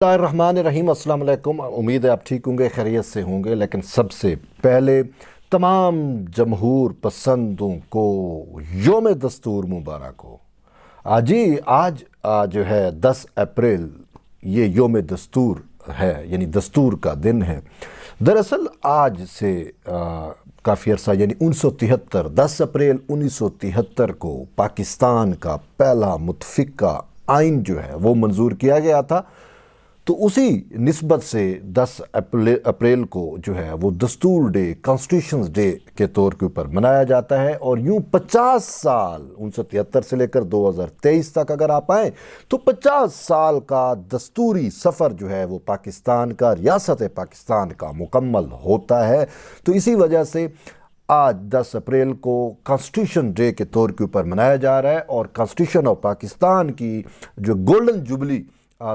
الرحمن الرحیم، السلام علیکم۔ امید ہے آپ ٹھیک ہوں گے، خیریت سے ہوں گے۔ لیکن سب سے پہلے تمام جمہور پسندوں کو یوم دستور مبارک ہو۔ آج جو ہے 10 اپریل، یہ یوم دستور ہے، یعنی دستور کا دن ہے۔ دراصل آج سے کافی عرصہ یعنی 1973 10 اپریل 1973 کو پاکستان کا پہلا متفقہ آئین جو ہے وہ منظور کیا گیا تھا۔ تو اسی نسبت سے 10 اپریل کو جو ہے وہ دستور ڈے، کانسٹیٹیوشنز ڈے کے طور کے اوپر منایا جاتا ہے۔ اور یوں 50 سال 1973 سے لے کر 2023 تک اگر آپ آئیں تو 50 سال کا دستوری سفر جو ہے وہ پاکستان کا، ریاست پاکستان کا مکمل ہوتا ہے۔ تو اسی وجہ سے آج 10 اپریل کو کانسٹیٹیوشن ڈے کے طور کے اوپر منایا جا رہا ہے، اور کانسٹیٹیوشن آف پاکستان کی جو گولڈن جوبلی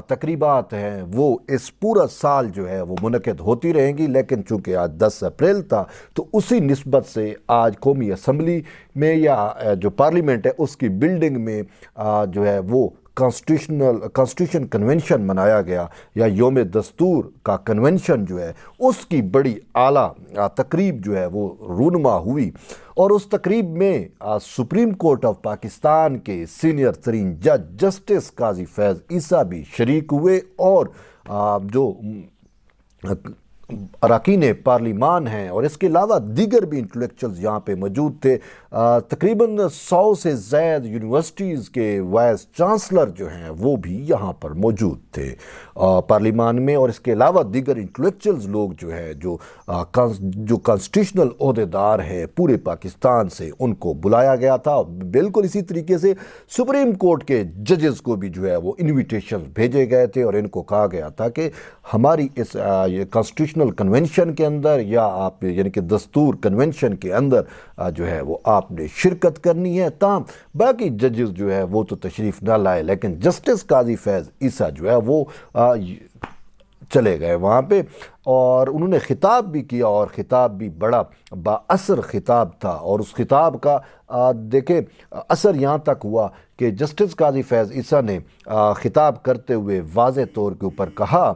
تقریبات ہیں وہ اس پورا سال جو ہے وہ منعقد ہوتی رہیں گی۔ لیکن چونکہ آج 10 اپریل تھا تو اسی نسبت سے آج قومی اسمبلی میں یا جو پارلیمنٹ ہے اس کی بلڈنگ میں جو ہے وہ کانسٹیٹیوشن کنونشن منایا گیا، یا یوم دستور کا کنونشن جو ہے اس کی بڑی اعلیٰ تقریب جو ہے وہ رونما ہوئی۔ اور اس تقریب میں سپریم کورٹ آف پاکستان کے سینئر ترین جج جسٹس قاضی فیض عیسیٰ بھی شریک ہوئے، اور جو اراکین پارلیمان ہیں اور اس کے علاوہ دیگر بھی انٹلیکچوئلز یہاں پہ موجود تھے۔ تقریباً 100 سے زائد یونیورسٹیز کے وائس چانسلر جو ہیں وہ بھی یہاں پر موجود تھے پارلیمان میں، اور اس کے علاوہ دیگر انٹلیکچوئلز لوگ جو ہے جو کانسٹیٹیوشنل عہدیدار ہیں پورے پاکستان سے، ان کو بلایا گیا تھا۔ بالکل اسی طریقے سے سپریم کورٹ کے ججز کو بھی جو ہے وہ انویٹیشن بھیجے گئے تھے، اور ان کو کہا گیا تھا کہ ہماری اس کانسٹیٹیوشنل کنونشن کے اندر، یا آپ یعنی کہ دستور کنونشن کے اندر جو ہے وہ آپ نے شرکت کرنی ہے۔ تاہم باقی ججز جو ہے وہ تو تشریف نہ لائے، لیکن جسٹس قاضی فیض عیسیٰ جو ہے وہ چلے گئے وہاں پہ، اور انہوں نے خطاب بھی کیا، اور خطاب بھی بڑا با اثر خطاب تھا۔ اور اس خطاب کا دیکھیں اثر یہاں تک ہوا کہ جسٹس قاضی فیض عیسیٰ نے خطاب کرتے ہوئے واضح طور کے اوپر کہا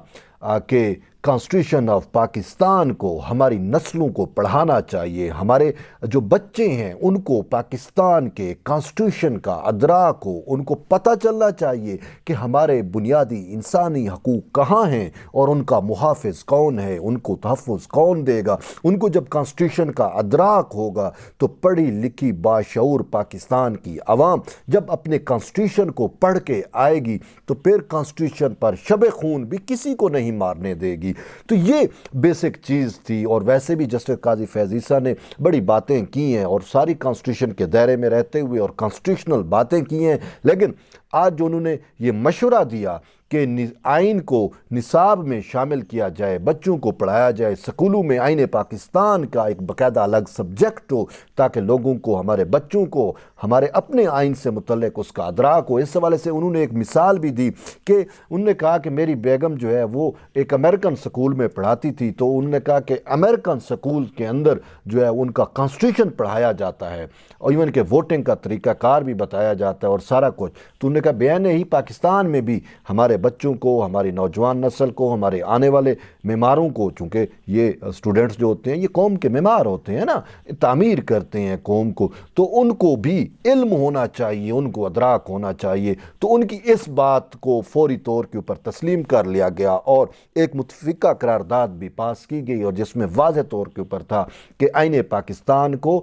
کہ کانسٹیٹیوشن آف پاکستان کو ہماری نسلوں کو پڑھانا چاہیے، ہمارے جو بچے ہیں ان کو پاکستان کے کانسٹیٹیوشن کا ادراک ہو، ان کو پتہ چلنا چاہیے کہ ہمارے بنیادی انسانی حقوق کہاں ہیں اور ان کا محافظ کون ہے، ان کو تحفظ کون دے گا۔ ان کو جب کانسٹیٹیوشن کا ادراک ہوگا تو پڑھی لکھی باشعور پاکستان کی عوام جب اپنے کانسٹیٹیوشن کو پڑھ کے آئے گی تو پھر کانسٹیٹیوشن پر شب خون بھی کسی کو نہیں مارنے دے گی۔ تو یہ بیسک چیز تھی، اور ویسے بھی جسٹس قاضی فیض عیسیٰ نے بڑی باتیں کی ہیں اور ساری کانسٹیٹیوشن کے دائرے میں رہتے ہوئے اور کانسٹیٹیوشنل باتیں کی ہیں۔ لیکن آج جو انہوں نے یہ مشورہ دیا کہ آئین کو نصاب میں شامل کیا جائے، بچوں کو پڑھایا جائے، سکولوں میں آئین پاکستان کا ایک باقاعدہ الگ سبجیکٹ ہو، تاکہ لوگوں کو، ہمارے بچوں کو ہمارے اپنے آئین سے متعلق اس کا ادراک ہو۔ اس حوالے سے انہوں نے ایک مثال بھی دی کہ انہوں نے کہا کہ میری بیگم جو ہے وہ ایک امریکن سکول میں پڑھاتی تھی، تو انہوں نے کہا کہ امریکن سکول کے اندر جو ہے ان کا کانسٹیٹیوشن پڑھایا جاتا ہے، اور ایون کہ ووٹنگ کا طریقہ کار بھی بتایا جاتا ہے اور سارا کچھ۔ تو انہوں نے کہا بیان ہی پاکستان میں بھی ہمارے بچوں کو، ہماری نوجوان نسل کو، ہمارے آنے والے معماروں کو، چونکہ یہ اسٹوڈنٹس جو ہوتے ہیں یہ قوم کے معمار ہوتے ہیں نا، تعمیر کرتے ہیں قوم کو، تو ان کو بھی علم ہونا چاہیے، ان کو ادراک ہونا چاہیے۔ تو ان کی اس بات کو فوری طور کے اوپر تسلیم کر لیا گیا، اور ایک متفقہ قرارداد بھی پاس کی گئی، اور جس میں واضح طور کے اوپر تھا کہ آئین پاکستان کو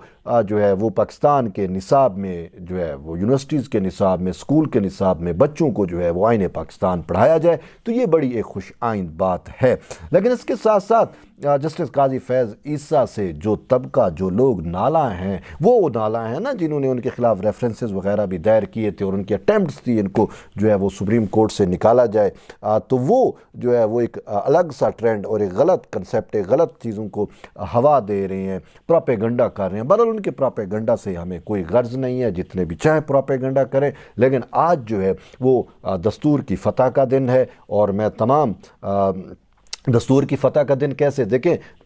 جو ہے وہ پاکستان کے نصاب میں جو ہے وہ یونیورسٹیز کے نصاب میں، اسکول کے نصاب میں بچوں کو جو ہے وہ آئین پاکستان پڑھایا جائے۔ تو یہ بڑی ایک خوش آئند بات ہے۔ لیکن اس کے ساتھ ساتھ جسٹس قاضی فیض عیسیٰ سے جو طبقہ، جو لوگ نالاں ہیں، وہ نالاں ہیں نا جنہوں نے ان کے خلاف ریفرنسز وغیرہ بھی دائر کیے تھے، اور ان کی اٹیمپٹس تھی ان کو جو ہے وہ سپریم کورٹ سے نکالا جائے، تو وہ جو ہے وہ ایک الگ سا ٹرینڈ اور ایک غلط کنسیپٹ، ایک غلط چیزوں کو ہوا دے رہے ہیں، پروپیگنڈا کر رہے ہیں۔ بہرحال ان کے پروپیگنڈا سے ہمیں کوئی غرض نہیں ہے، جتنے بھی چاہیں پروپیگنڈا کریں۔ لیکن آج جو ہے وہ دستور کی فتح کا دن ہے، اور میں تمام دستور کی فتح کا دن کیسے دیکھیں،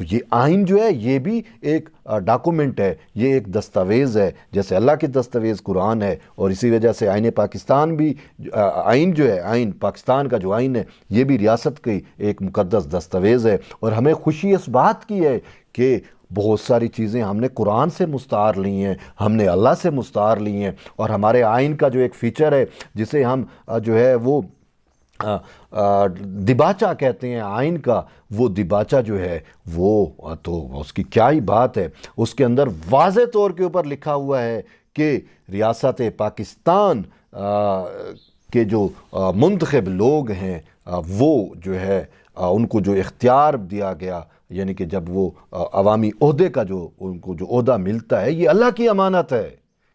تو یہ آئین جو ہے یہ بھی ایک ڈاکومنٹ ہے، یہ ایک دستاویز ہے، جیسے اللہ کی دستاویز قرآن ہے، اور اسی وجہ سے آئین پاکستان بھی آئین جو ہے، آئین پاکستان کا جو آئین ہے یہ بھی ریاست کی ایک مقدس دستاویز ہے۔ اور ہمیں خوشی اس بات کی ہے کہ بہت ساری چیزیں ہم نے قرآن سے مستعار لی ہیں، ہم نے اللہ سے مستعار لی ہیں، اور ہمارے آئین کا جو ایک فیچر ہے جسے ہم جو ہے وہ دباچہ کہتے ہیں آئین کا، وہ دباچہ جو ہے وہ تو اس کی کیا ہی بات ہے، اس کے اندر واضح طور کے اوپر لکھا ہوا ہے کہ ریاست پاکستان کے جو منتخب لوگ ہیں وہ جو ہے ان کو جو اختیار دیا گیا، یعنی کہ جب وہ عوامی عہدے کا جو ان کو جو عہدہ ملتا ہے یہ اللہ کی امانت ہے،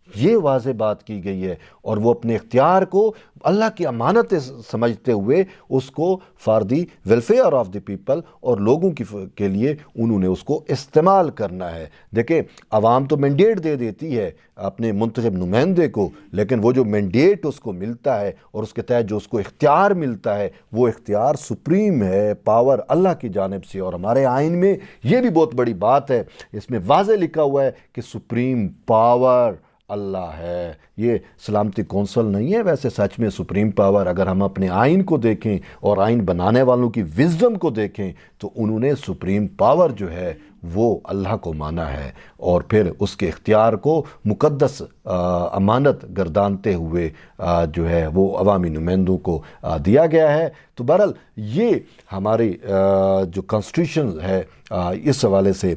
یہ واضح بات کی گئی ہے، اور وہ اپنے اختیار کو اللہ کی امانت سمجھتے ہوئے اس کو for the welfare of the people اور لوگوں کے لیے انہوں نے اس کو استعمال کرنا ہے۔ دیکھیں عوام تو مینڈیٹ دے دیتی ہے اپنے منتخب نمائندے کو، لیکن وہ جو مینڈیٹ اس کو ملتا ہے اور اس کے تحت جو اس کو اختیار ملتا ہے وہ اختیار سپریم ہے، پاور اللہ کی جانب سے۔ اور ہمارے آئین میں یہ بھی بہت بڑی بات ہے، اس میں واضح لکھا ہوا ہے کہ سپریم پاور اللہ ہے، یہ سلامتی کونسل نہیں ہے۔ ویسے سچ میں سپریم پاور اگر ہم اپنے آئین کو دیکھیں اور آئین بنانے والوں کی وزڈم کو دیکھیں تو انہوں نے سپریم پاور جو ہے وہ اللہ کو مانا ہے، اور پھر اس کے اختیار کو مقدس امانت گردانتے ہوئے جو ہے وہ عوامی نمائندوں کو دیا گیا ہے۔ تو بہرحال یہ ہماری جو کانسٹیٹیوشن ہے اس حوالے سے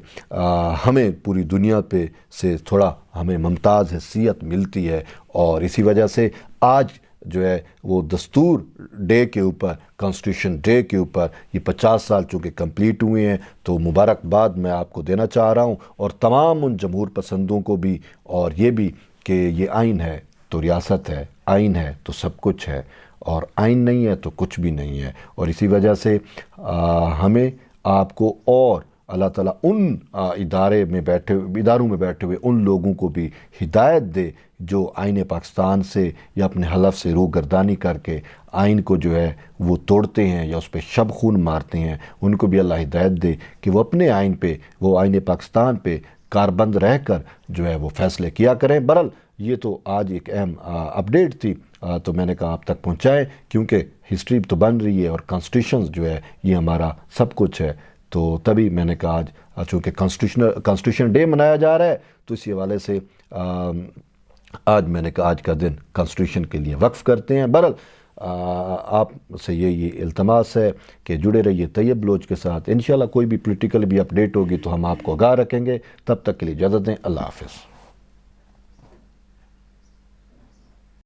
ہمیں پوری دنیا پہ سے تھوڑا ہمیں ممتاز حیثیت ملتی ہے، اور اسی وجہ سے آج جو ہے وہ دستور ڈے کے اوپر، کانسٹیٹیوشن ڈے کے اوپر یہ 50 سال چونکہ کمپلیٹ ہوئے ہیں، تو مبارکباد میں آپ کو دینا چاہ رہا ہوں، اور تمام ان جمہور پسندوں کو بھی، اور یہ بھی کہ یہ آئین ہے تو ریاست ہے، آئین ہے تو سب کچھ ہے، اور آئین نہیں ہے تو کچھ بھی نہیں ہے۔ اور اسی وجہ سے ہمیں آپ کو اور اللہ تعالیٰ ان اداروں میں بیٹھے ہوئے ان لوگوں کو بھی ہدایت دے جو آئین پاکستان سے یا اپنے حلف سے روگردانی کر کے آئین کو جو ہے وہ توڑتے ہیں یا اس پہ شب خون مارتے ہیں، ان کو بھی اللہ ہدایت دے کہ وہ اپنے آئین پہ، وہ آئین پاکستان پہ کاربند رہ کر جو ہے وہ فیصلے کیا کریں۔ بہرحال یہ تو آج ایک اہم اپڈیٹ تھی، تو میں نے کہا آپ تک پہنچائیں، کیونکہ ہسٹری تو بن رہی ہے اور کانسٹیٹیوشنز جو ہے یہ ہمارا سب کچھ ہے، تو تبھی میں نے کہا آج چونکہ کانسٹیٹیوشن ڈے منایا جا رہا ہے تو اسی حوالے سے آج میں نے کہا آج کا دن کانسٹیٹیوشن کے لیے وقف کرتے ہیں۔ بہرحال آپ سے یہ التماس ہے کہ جڑے رہیے طیب بلوچ کے ساتھ، انشاءاللہ کوئی بھی پولیٹیکل بھی اپڈیٹ ہوگی تو ہم آپ کو آگاہ رکھیں گے۔ تب تک کے لیے اجازت دیں، اللہ حافظ۔